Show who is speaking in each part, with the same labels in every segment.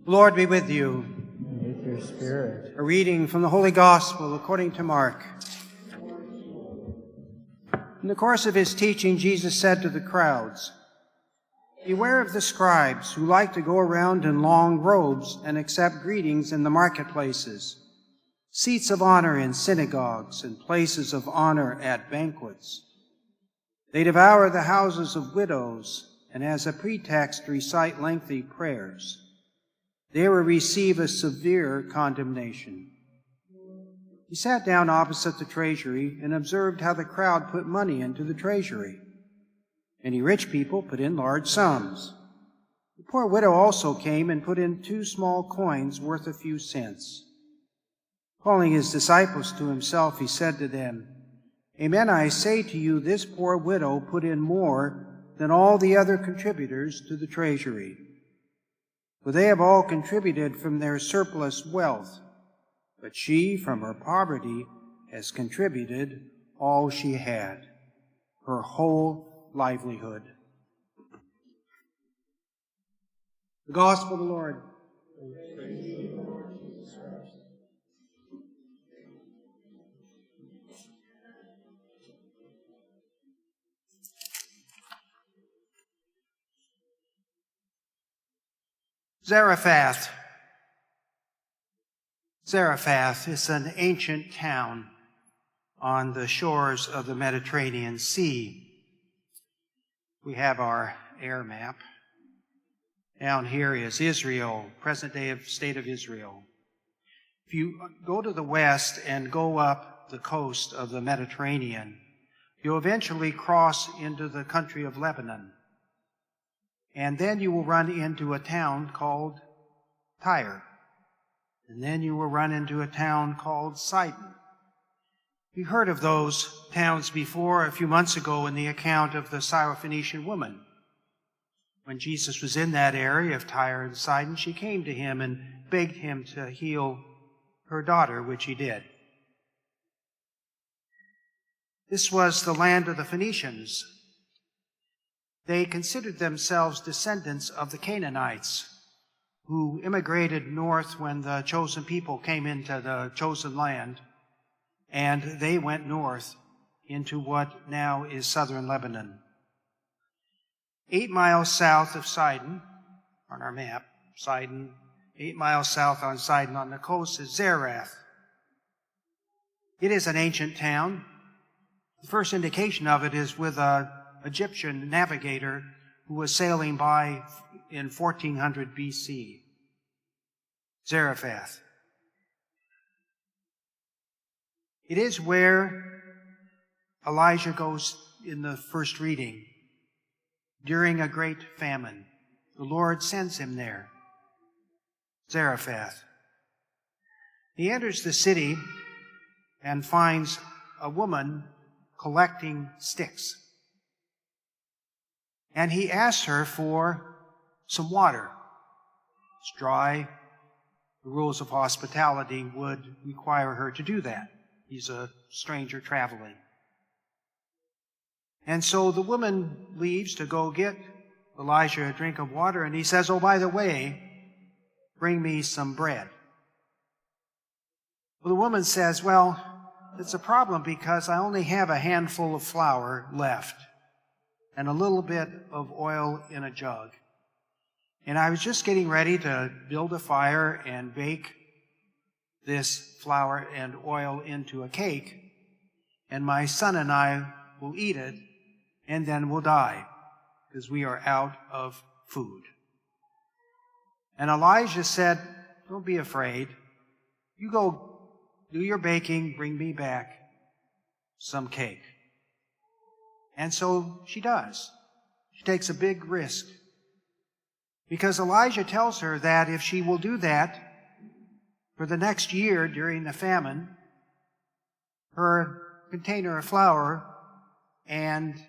Speaker 1: The Lord be with you.
Speaker 2: And with your spirit.
Speaker 1: A reading from the Holy Gospel according to Mark. In the course of his teaching, Jesus said to the crowds, "Beware of the scribes who like to go around in long robes and accept greetings in the marketplaces, seats of honor in synagogues, and places of honor at banquets. They devour the houses of widows and as a pretext recite lengthy prayers. They will receive a severe condemnation." He sat down opposite the treasury and observed how the crowd put money into the treasury. Many rich people put in large sums. The poor widow also came and put in 2 small coins worth a few cents. Calling his disciples to himself, he said to them, "Amen, I say to you, this poor widow put in more than all the other contributors to the treasury. For they have all contributed from their surplus wealth, but she, from her poverty, has contributed all she had, her whole livelihood." The Gospel of the Lord.
Speaker 2: Praise to you, Lord Jesus Christ.
Speaker 1: Zarephath is an ancient town on the shores of the Mediterranean Sea. We have our air map. Down here is Israel, present-day state of Israel. If you go to the west and go up the coast of the Mediterranean, you'll eventually cross into the country of Lebanon. And then you will run into a town called Tyre. And then you will run into a town called Sidon. You heard of those towns before a few months ago in the account of the Syrophoenician woman. When Jesus was in that area of Tyre and Sidon, she came to him and begged him to heal her daughter, which he did. This was the land of the Phoenicians. They considered themselves descendants of the Canaanites, who immigrated north when the chosen people came into the chosen land, and they went north into what now is southern Lebanon. 8 miles south of Sidon, on our map, Sidon, 8 miles south on Sidon on the coast is Zarephath. It is an ancient town. The first indication of it is with an Egyptian navigator who was sailing by in 1400 BC. Zarephath. It is where Elijah goes in the first reading. During a great famine, the Lord sends him there. Zarephath. He enters the city and finds a woman collecting sticks. And he asks her for some water. It's dry. The rules of hospitality would require her to do that. He's a stranger traveling. And so the woman leaves to go get Elijah a drink of water, and he says, "Oh, by the way, bring me some bread." Well, the woman says, "Well, it's a problem because I only have a handful of flour left and a little bit of oil in a jug. And I was just getting ready to build a fire and bake this flour and oil into a cake, and my son and I will eat it, and then we'll die because we are out of food." And Elijah said, "Don't be afraid. You go do your baking, bring me back some cake." And so she does. She takes a big risk because Elijah tells her that if she will do that for the next year during the famine, her container of flour and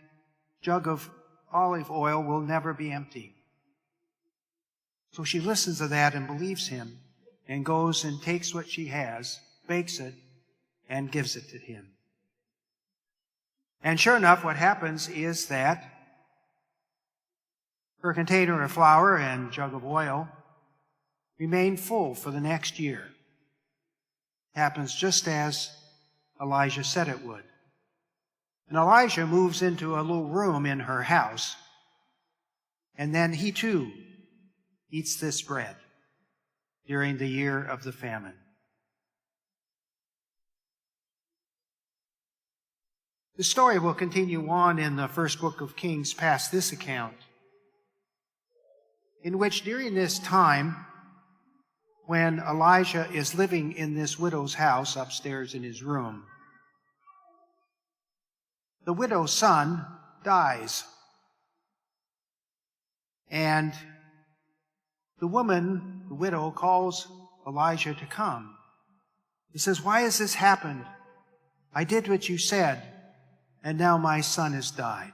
Speaker 1: jug of olive oil will never be empty. So she listens to that and believes him and goes and takes what she has, bakes it, and gives it to him. And sure enough, what happens is that her container of flour and jug of oil remained full for the next year. It happens just as Elijah said it would. And Elijah moves into a little room in her house, and then he too eats this bread during the year of the famine. The story will continue on in the first book of Kings past this account, in which during this time, when Elijah is living in this widow's house upstairs in his room, the widow's son dies. And the woman, the widow, calls Elijah to come. He says, "Why has this happened? I did what you said, and now my son has died."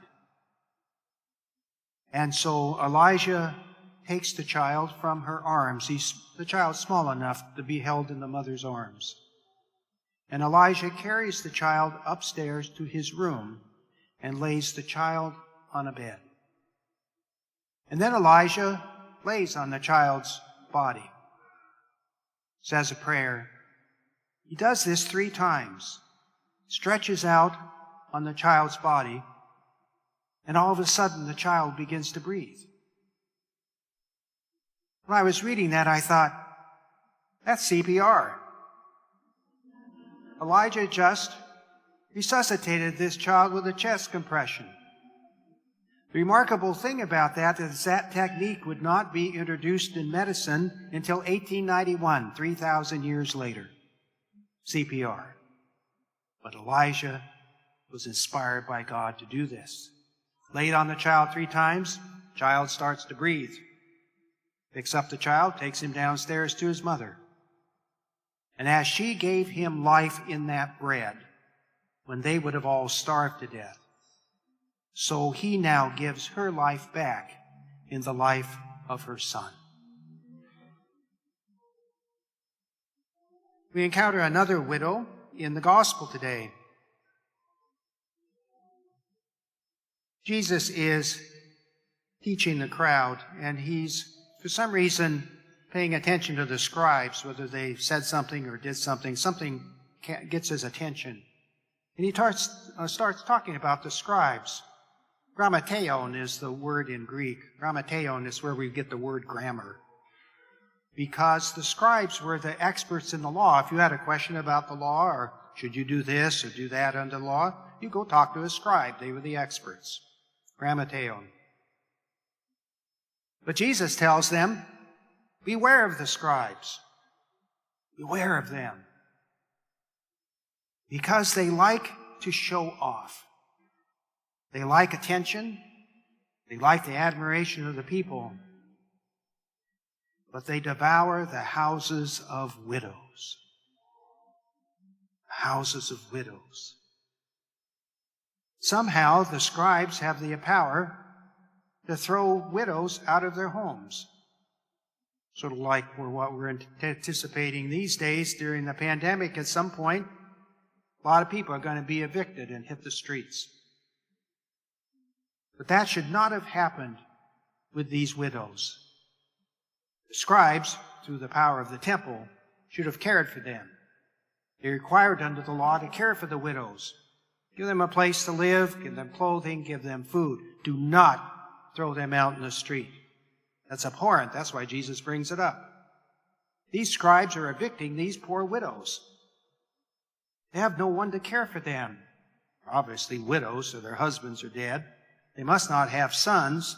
Speaker 1: And so Elijah takes the child from her arms. The child's small enough to be held in the mother's arms. And Elijah carries the child upstairs to his room and lays the child on a bed. And then Elijah lays on the child's body, says a prayer. He does this 3 times, stretches out on the child's body, and all of a sudden the child begins to breathe. When I was reading that, I thought, that's CPR. Elijah just resuscitated this child with a chest compression. The remarkable thing about that is that technique would not be introduced in medicine until 1891, 3,000 years later. CPR. But Elijah was inspired by God to do this. Laid on the child 3 times, child starts to breathe. Picks up the child, takes him downstairs to his mother. And as she gave him life in that bread, when they would have all starved to death, so he now gives her life back in the life of her son. We encounter another widow in the gospel today. Jesus is teaching the crowd, and he's, for some reason, paying attention to the scribes, whether they said something or did something. Something gets his attention. And he starts talking about the scribes. Grammateon is the word in Greek. Grammateon is where we get the word grammar. Because the scribes were the experts in the law. If you had a question about the law, or should you do this or do that under the law, you go talk to a scribe. They were the experts. Grammateon. But Jesus tells them, beware of the scribes. Beware of them. Because they like to show off. They like attention. They like the admiration of the people. But they devour the houses of widows. Houses of widows. Somehow the scribes have the power to throw widows out of their homes. Sort of like what we're anticipating these days during the pandemic. At some point, a lot of people are going to be evicted and hit the streets. But that should not have happened with these widows. The scribes, through the power of the temple, should have cared for them. They're required under the law to care for the widows. Give them a place to live, give them clothing, give them food. Do not throw them out in the street. That's abhorrent. That's why Jesus brings it up. These scribes are evicting these poor widows. They have no one to care for them. Obviously widows, so their husbands are dead. They must not have sons,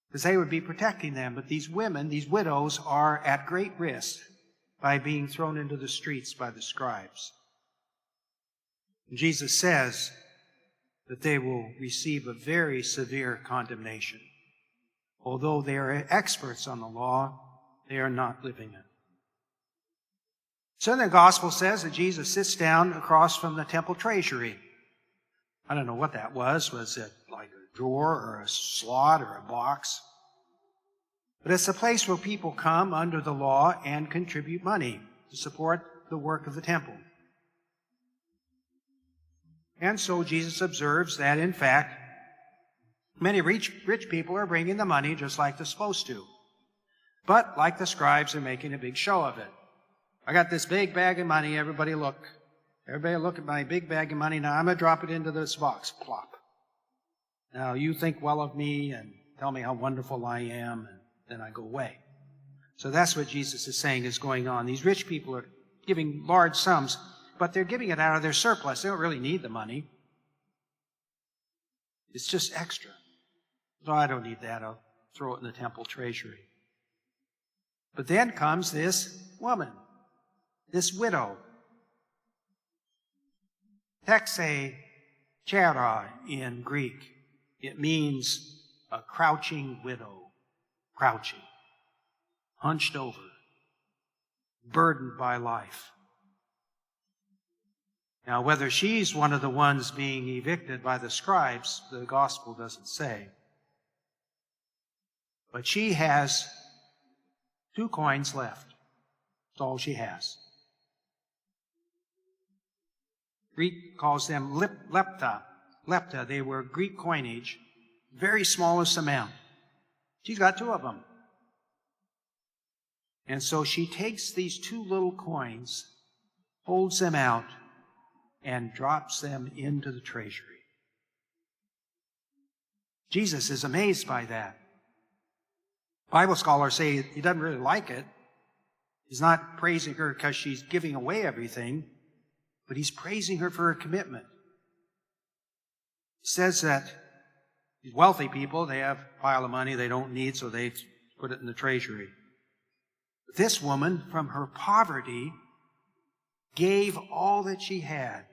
Speaker 1: because they would be protecting them. But these women, these widows, are at great risk by being thrown into the streets by the scribes. And Jesus says that they will receive a very severe condemnation. Although they are experts on the law, they are not living it. So the gospel says that Jesus sits down across from the temple treasury. I don't know what that was. Was it like a drawer or a slot or a box? But it's a place where people come under the law and contribute money to support the work of the temple. And so Jesus observes that, in fact, many rich people are bringing the money just like they're supposed to. But like the scribes, they're making a big show of it. I got this big bag of money. Everybody look. Everybody look at my big bag of money. Now I'm going to drop it into this box. Plop. Now you think well of me and tell me how wonderful I am, and then I go away. So that's what Jesus is saying is going on. These rich people are giving large sums, but they're giving it out of their surplus. They don't really need the money. It's just extra. So I don't need that. I'll throw it in the temple treasury. But then comes this woman, this widow. Texe chera in Greek. It means a crouching widow. Crouching. Hunched over. Burdened by life. Now, whether she's one of the ones being evicted by the scribes, the gospel doesn't say. But she has 2 coins left. That's all she has. Greek calls them lepta. Lepta, they were Greek coinage, very smallest amount. She's got 2 of them. And so she takes these 2 little coins, holds them out, and drops them into the treasury. Jesus is amazed by that. Bible scholars say he doesn't really like it. He's not praising her because she's giving away everything, but he's praising her for her commitment. He says that these wealthy people, they have a pile of money they don't need, so they put it in the treasury. This woman, from her poverty, gave all that she had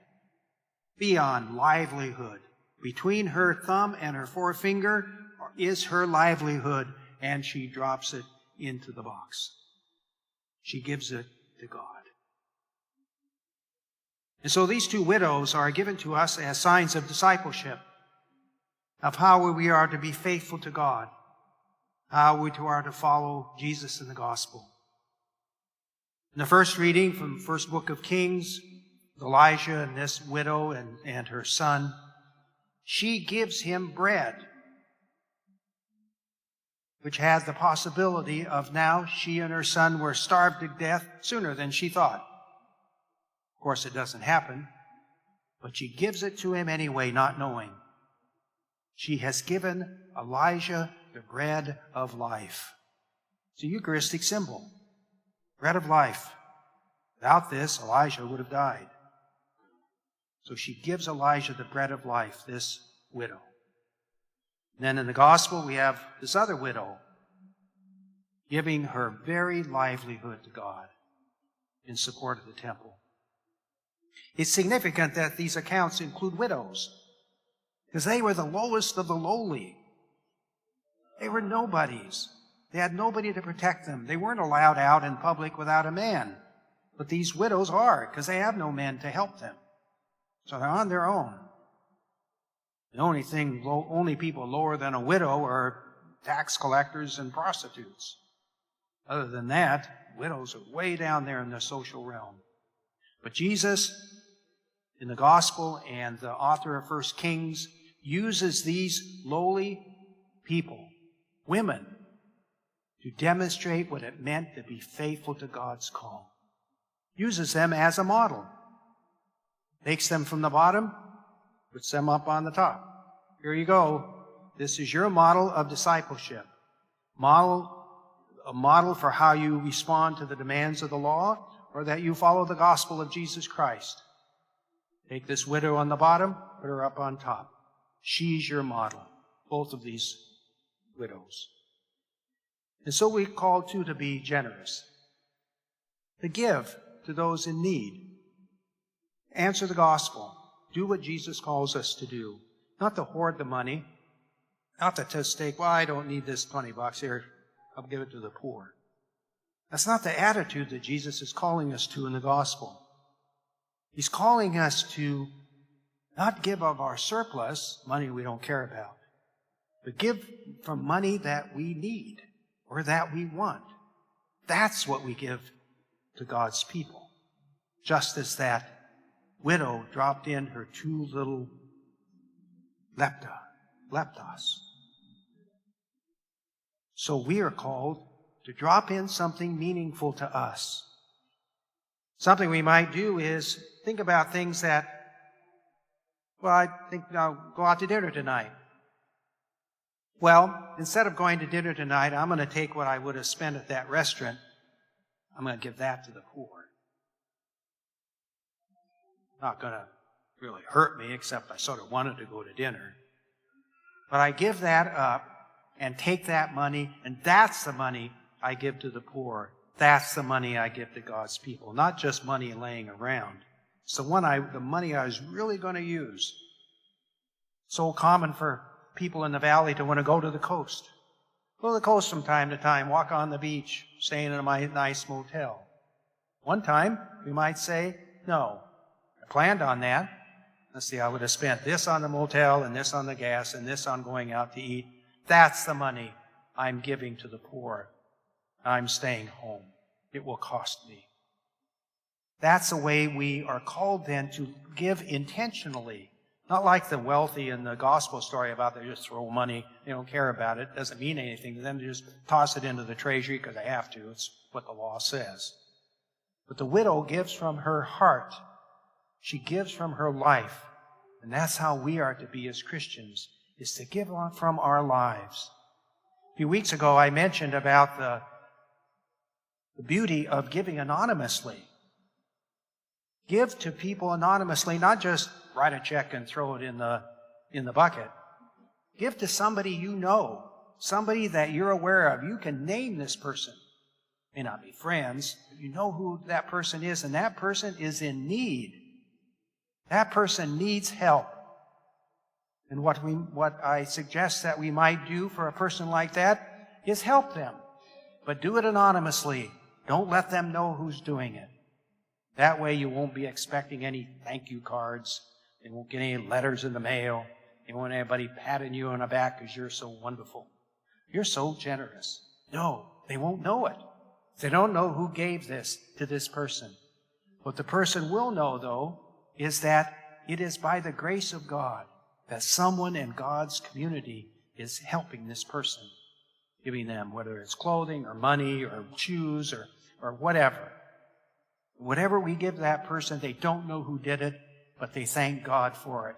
Speaker 1: beyond livelihood. Between her thumb and her forefinger is her livelihood, and she drops it into the box. She gives it to God. And so these 2 widows are given to us as signs of discipleship, of how we are to be faithful to God, how we are to follow Jesus in the gospel. In the first reading from the first book of Kings, Elijah and this widow and her son, she gives him bread, which had the possibility of now she and her son were starved to death sooner than she thought. Of course, it doesn't happen, but she gives it to him anyway, not knowing. She has given Elijah the bread of life. It's a Eucharistic symbol. Bread of life. Without this, Elijah would have died. So she gives Elijah the bread of life, this widow. And then in the gospel, we have this other widow giving her very livelihood to God in support of the temple. It's significant that these accounts include widows, because they were the lowest of the lowly. They were nobodies. They had nobody to protect them. They weren't allowed out in public without a man. But these widows are, because they have no men to help them. So they're on their own. The only people lower than a widow are tax collectors and prostitutes. Other than that, widows are way down there in the social realm. But Jesus, in the gospel and the author of 1 Kings, uses these lowly people, women, to demonstrate what it meant to be faithful to God's call. Uses them as a model. Takes them from the bottom, puts them up on the top. Here you go. This is your model of discipleship. A model for how you respond to the demands of the law, or that you follow the gospel of Jesus Christ. Take this widow on the bottom, put her up on top. She's your model. Both of these widows. And so we're called too to be generous, to give to those in need. Answer the gospel. Do what Jesus calls us to do. Not to hoard the money. Not to just take, well, I don't need this $20 here. I'll give it to the poor. That's not the attitude that Jesus is calling us to in the gospel. He's calling us to not give of our surplus, money we don't care about, but give from money that we need or that we want. That's what we give to God's people. Just as that widow dropped in her 2 little leptos. So we are called to drop in something meaningful to us. Something we might do is think about things that, well, I think I'll go out to dinner tonight. Well, instead of going to dinner tonight, I'm going to take what I would have spent at that restaurant. I'm going to give that to the poor. Not going to really hurt me, except I sort of wanted to go to dinner. But I give that up and take that money, and that's the money I give to the poor. That's the money I give to God's people, not just money laying around. It's the money I was really going to use. So common for people in the valley to want to go to the coast. Go to the coast from time to time, walk on the beach, stay in a nice motel. One time, we might say, no, I planned on that. Let's see, I would have spent this on the motel and this on the gas and this on going out to eat. That's the money I'm giving to the poor. I'm staying home. It will cost me. That's the way we are called then to give intentionally. Not like the wealthy in the gospel story about they just throw money, they don't care about it, doesn't mean anything to them, they just toss it into the treasury because they have to. It's what the law says. But the widow gives from her heart. She gives from her life. And that's how we are to be as Christians, is to give on from our lives. A few weeks ago, I mentioned about the beauty of giving anonymously. Give to people anonymously, not just write a check and throw it in the bucket. Give to somebody you know, somebody that you're aware of. You can name this person. May not be friends, but you know who that person is, and that person is in need. That person needs help. And what I suggest that we might do for a person like that is help them. But do it anonymously. Don't let them know who's doing it. That way you won't be expecting any thank you cards. You won't get any letters in the mail. You won't have anybody patting you on the back because you're so wonderful. You're so generous. No, they won't know it. They don't know who gave this to this person. What the person will know, though, is that it is by the grace of God that someone in God's community is helping this person, giving them, whether it's clothing or money or shoes or whatever. Whatever we give that person, they don't know who did it, but they thank God for it.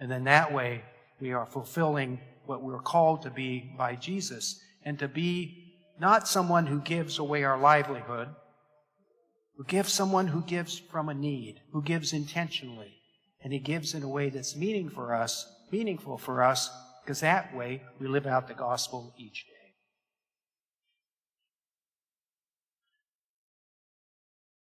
Speaker 1: And then that way, we are fulfilling what we're called to be by Jesus, and to be not someone who gives away our livelihood, who gives someone who gives from a need, who gives intentionally, and he gives in a way that's meaningful for us, because that way we live out the gospel each day.